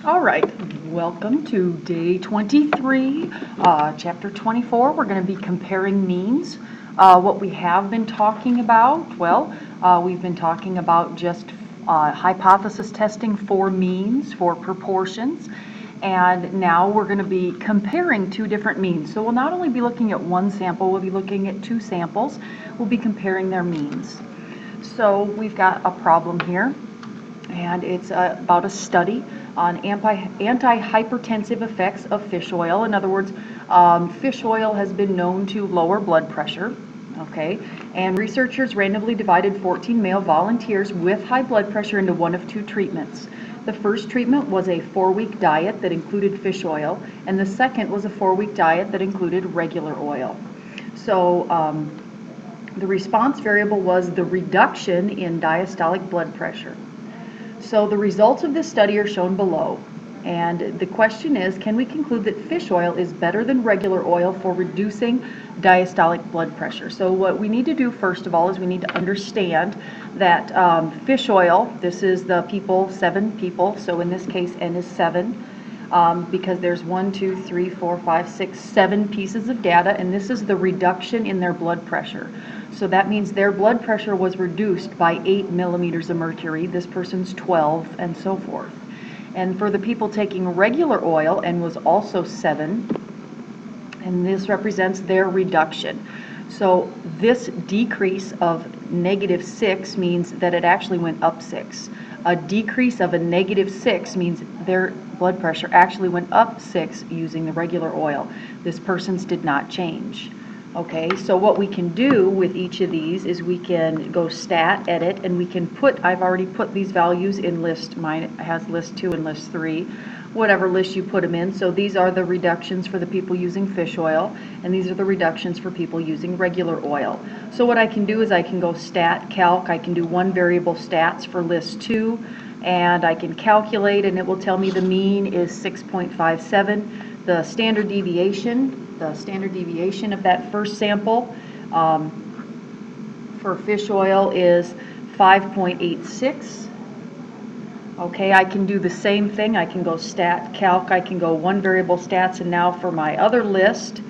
All right, welcome to day 23, chapter 24. We're going to be comparing means. What we have been talking about, we've been talking about just hypothesis testing for means, for proportions, and now we're going to be comparing two different means. So we'll not only be looking at one sample, we'll be looking at two samples. We'll be comparing their means. So we've got a problem here, and it's about a study on antihypertensive effects of fish oil. In other words, fish oil has been known to lower blood pressure, okay? And researchers randomly divided 14 male volunteers with high blood pressure into one of two treatments. The first treatment was a 4-week diet that included fish oil, and the second was a 4-week diet that included regular oil. So the response variable was the reduction in diastolic blood pressure. So the results of this study are shown below, and the question is, can we conclude that fish oil is better than regular oil for reducing diastolic blood pressure? So what we need to do first of all is we need to understand that fish oil, this is the people, 7 people, so in this case N is 7, because there's 1, 2, 3, 4, 5, 6, 7 pieces of data, and this is the reduction in their blood pressure. So that means their blood pressure was reduced by 8 millimeters of mercury, this person's 12, and so forth. And for the people taking regular oil, N was also 7, and this represents their reduction. So this decrease of -6 means that it actually went up 6. A decrease of a -6 means their blood pressure actually went up 6 using the regular oil. This person's did not change. Okay, so what we can do with each of these is we can go stat, edit, and we can put, I've already put these values in list, mine has list 2 and list 3, whatever list you put them in. So these are the reductions for the people using fish oil, and these are the reductions for people using regular oil. So what I can do is I can go stat, calc, I can do one variable stats for list 2, and I can calculate, and it will tell me the mean is 6.57. The standard deviation of that first sample for fish oil is 5.86. Okay, I can do the same thing. I can go stat, calc, I can go one variable stats, and now for my other list,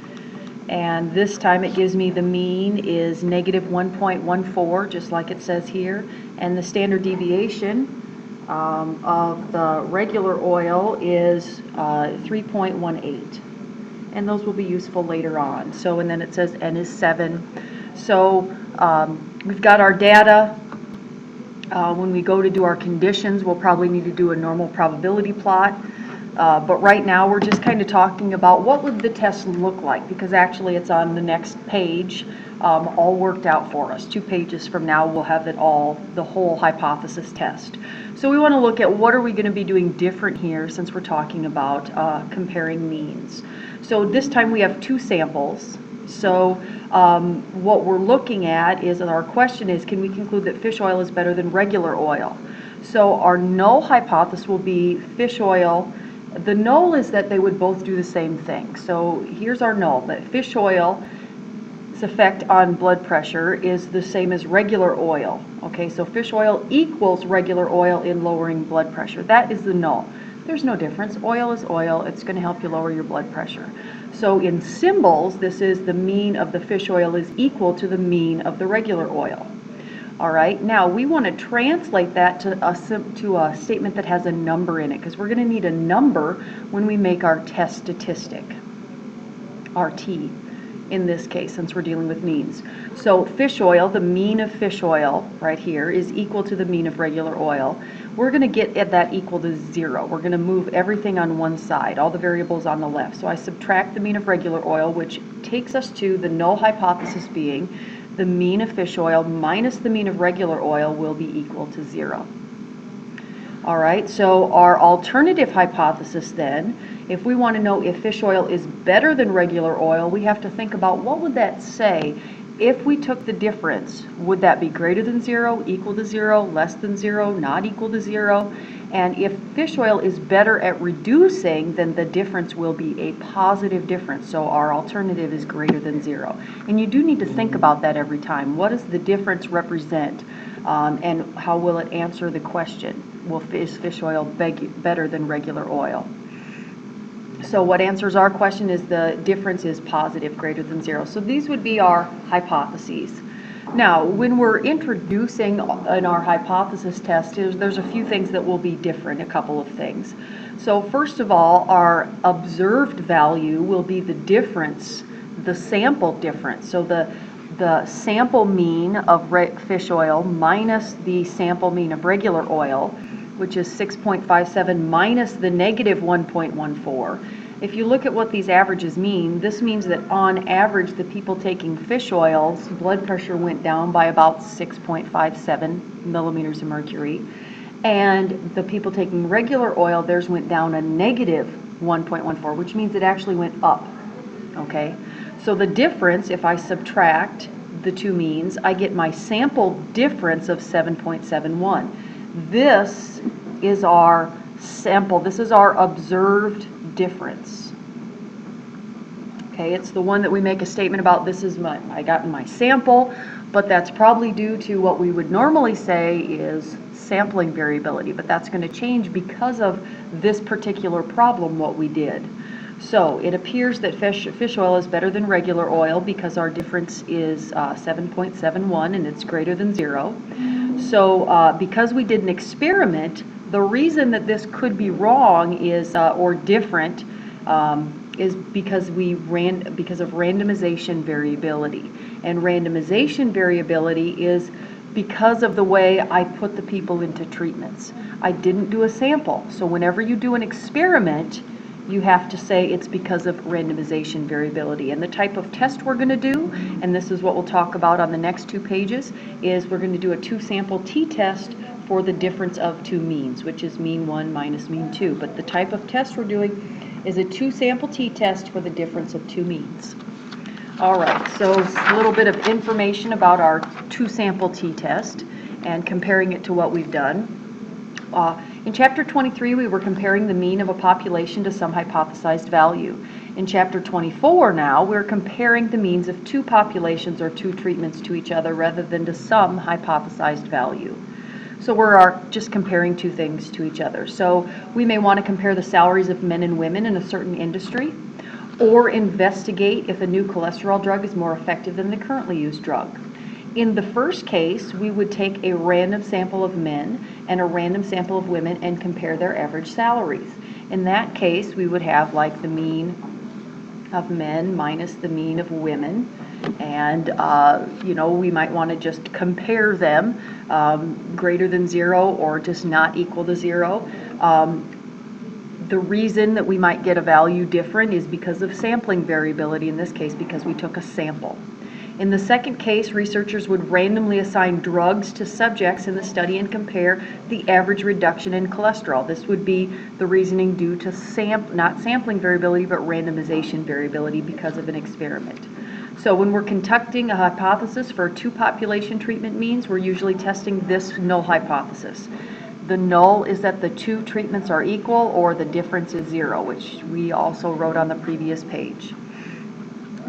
and this time it gives me the mean is -1.14, just like it says here, and the standard deviation of the regular oil is 3.18. And those will be useful later on. So, and then it says N is 7. So we've got our data. When we go to do our conditions, we'll probably need to do a normal probability plot. But right now we're just kind of talking about what would the test look like, because actually it's on the next page, all worked out for us. 2 pages from now we'll have it all, the whole hypothesis test. So we want to look at what are we going to be doing different here since we're talking about comparing means. So this time we have 2 samples. So what we're looking at is, our question is, can we conclude that fish oil is better than regular oil? So our null hypothesis will be fish oil. The null is that they would both do the same thing. So here's our null, that fish oil's effect on blood pressure is the same as regular oil. Okay, so fish oil equals regular oil in lowering blood pressure. That is the null. There's no difference. Oil is oil. It's going to help you lower your blood pressure. So in symbols, this is the mean of the fish oil is equal to the mean of the regular oil. All right, now we want to translate that to a statement that has a number in it, because we're going to need a number when we make our test statistic, our T in this case, since we're dealing with means. So fish oil, the mean of fish oil right here is equal to the mean of regular oil. We're going to get at that equal to 0. We're going to move everything on one side, all the variables on the left. So I subtract the mean of regular oil, which takes us to the null hypothesis being the mean of fish oil minus the mean of regular oil will be equal to 0. All right, so our alternative hypothesis then, if we want to know if fish oil is better than regular oil, we have to think about what would that say if we took the difference. Would that be greater than 0, equal to 0, less than 0, not equal to 0? And if fish oil is better at reducing, then the difference will be a positive difference. So our alternative is greater than 0. And you do need to think about that every time. What does the difference represent? And how will it answer the question? is fish oil better than regular oil? So what answers our question is the difference is positive, greater than 0. So these would be our hypotheses. Now, when we're introducing in our hypothesis test, there's a few things that will be different, a couple of things. So first of all, our observed value will be the difference, the sample difference. So the sample mean of fish oil minus the sample mean of regular oil, which is 6.57 minus the negative 1.14. If you look at what these averages mean, this means that on average the people taking fish oils, blood pressure went down by about 6.57 millimeters of mercury, and the people taking regular oil, theirs went down a negative 1.14, which means it actually went up. Okay, so the difference, if I subtract the two means, I get my sample difference of 7.71. This is our sample, this is our observed difference. Okay, it's the one that we make a statement about. This is I got in my sample, but that's probably due to what we would normally say is sampling variability, but that's going to change because of this particular problem, what we did. So it appears that fish oil is better than regular oil because our difference is 7.71 and it's greater than 0. So because we did an experiment, the reason that this could be wrong is or different is because because of randomization variability. And randomization variability is because of the way I put the people into treatments. I didn't do a sample. So whenever you do an experiment, you have to say it's because of randomization variability. And the type of test we're going to do, and this is what we'll talk about on the next 2 pages, is we're going to do a 2-sample t-test for the difference of two means, which is mean 1 minus mean 2. But the type of test we're doing is a 2-sample t-test for the difference of two means. All right, so a little bit of information about our 2-sample t-test and comparing it to what we've done. In Chapter 23, we were comparing the mean of a population to some hypothesized value. In Chapter 24 now, we're comparing the means of two populations or two treatments to each other rather than to some hypothesized value. So we're just comparing two things to each other. So we may want to compare the salaries of men and women in a certain industry, or investigate if a new cholesterol drug is more effective than the currently used drug. In the first case, we would take a random sample of men and a random sample of women and compare their average salaries. In that case, we would have like the mean of men minus the mean of women, and we might want to just compare them greater than 0 or just not equal to 0. The reason that we might get a value different is because of sampling variability, in this case because we took a sample. In the second case, researchers would randomly assign drugs to subjects in the study and compare the average reduction in cholesterol. This would be the reasoning due to not sampling variability, but randomization variability because of an experiment. So when we're conducting a hypothesis for 2 population treatment means, we're usually testing this null hypothesis. The null is that the 2 treatments are equal or the difference is 0, which we also wrote on the previous page.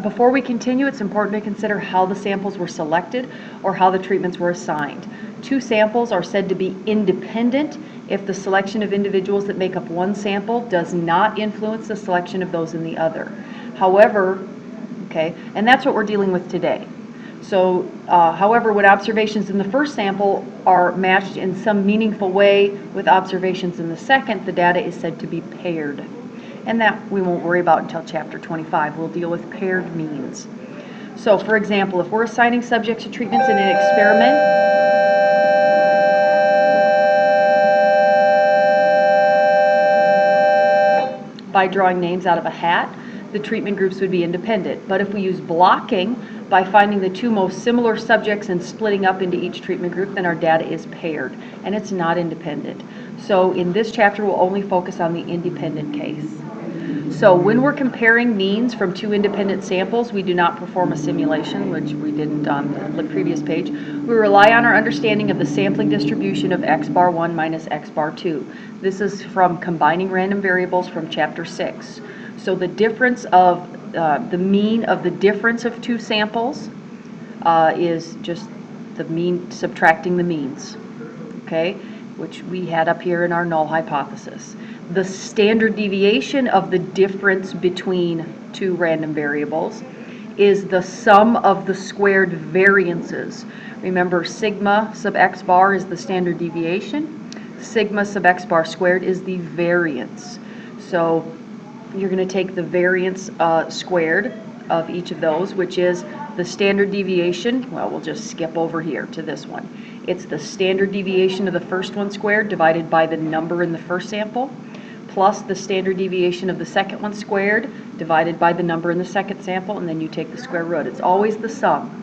Before we continue, it's important to consider how the samples were selected or how the treatments were assigned. 2 samples are said to be independent if the selection of individuals that make up one sample does not influence the selection of those in the other. However, and that's what we're dealing with today. So, however, when observations in the first sample are matched in some meaningful way with observations in the second, the data is said to be paired. And that we won't worry about until Chapter 25. We'll deal with paired means. So, for example, if we're assigning subjects to treatments in an experiment, by drawing names out of a hat, the treatment groups would be independent. But if we use blocking by finding the 2 most similar subjects and splitting up into each treatment group, then our data is paired, and it's not independent. So in this chapter, we'll only focus on the independent case. So when we're comparing means from 2 independent samples, we do not perform a simulation, which we didn't on the previous page. We rely on our understanding of the sampling distribution of x bar 1 minus x bar 2. This is from combining random variables from Chapter 6. So the difference of the mean of the difference of 2 samples is just the mean subtracting the means. Okay? which we had up here in our null hypothesis. The standard deviation of the difference between two random variables is the sum of the squared variances. Remember, sigma sub x bar is the standard deviation. Sigma sub x bar squared is the variance. So you're going to take the variance squared of each of those, which is the standard deviation. Well, we'll just skip over here to this one. It's the standard deviation of the first one squared divided by the number in the first sample, plus the standard deviation of the second one squared divided by the number in the second sample, and then you take the square root. It's always the sum.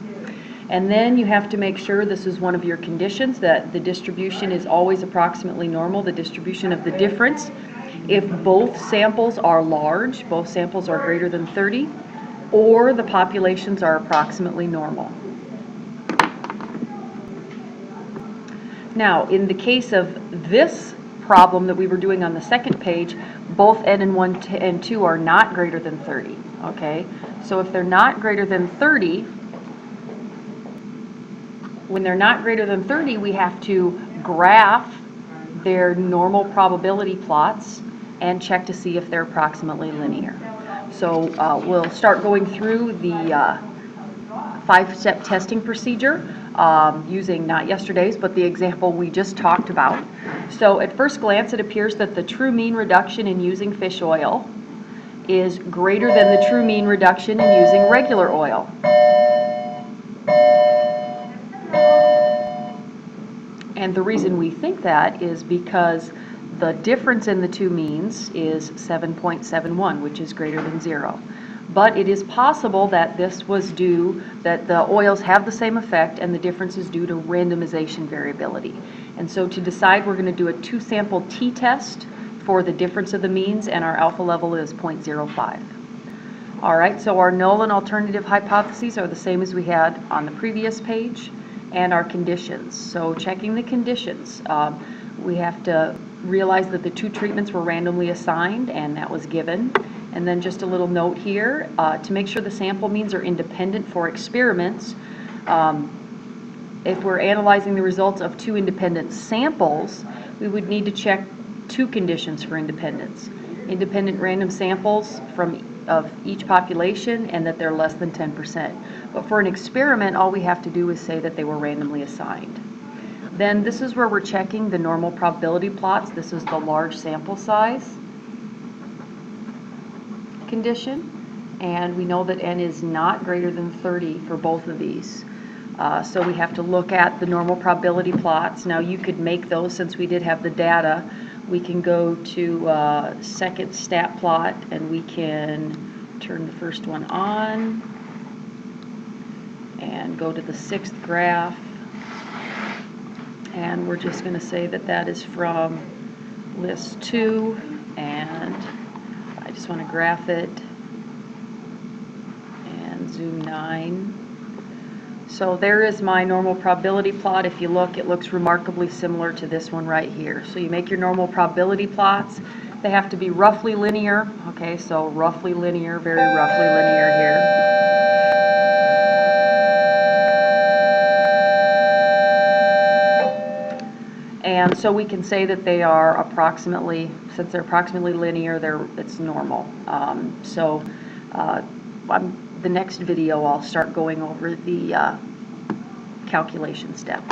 And then you have to make sure, this is one of your conditions, that the distribution is always approximately normal, the distribution of the difference. If both samples are large, both samples are greater than 30, or the populations are approximately normal. Now, in the case of this problem that we were doing on the second page, both n and 1 and 2 are not greater than 30, okay? So if they're not greater than 30, when they're not greater than 30, we have to graph their normal probability plots and check to see if they're approximately linear. So we'll start going through the 5-step testing procedure using not yesterday's, but the example we just talked about. So at first glance, it appears that the true mean reduction in using fish oil is greater than the true mean reduction in using regular oil. And the reason we think that is because the difference in the two means is 7.71, which is greater than 0. But it is possible that this was due, that the oils have the same effect and the difference is due to randomization variability. And so to decide, we're going to do a 2-sample t-test for the difference of the means, and our alpha level is 0.05. All right, so our null and alternative hypotheses are the same as we had on the previous page, and our conditions. So checking the conditions, we have to realize that the 2 treatments were randomly assigned, and that was given. And then just a little note here, to make sure the sample means are independent for experiments, if we're analyzing the results of 2 independent samples, we would need to check 2 conditions for independence. Independent random samples of each population, and that they're less than 10%. But for an experiment, all we have to do is say that they were randomly assigned. Then this is where we're checking the normal probability plots. This is the large sample size condition, and we know that n is not greater than 30 for both of these. So we have to look at the normal probability plots. Now you could make those, since we did have the data, we can go to second stat plot, and we can turn the first one on and go to the 6th graph, and we're just going to say that that is from list 2, and I just want to graph it and zoom 9. So there is my normal probability plot. If you look, it looks remarkably similar to this one right here. So you make your normal probability plots. They have to be roughly linear. Okay, so roughly linear, very roughly linear here. And so we can say that they are approximately, since they're approximately linear, it's normal. The next video I'll start going over the calculation step.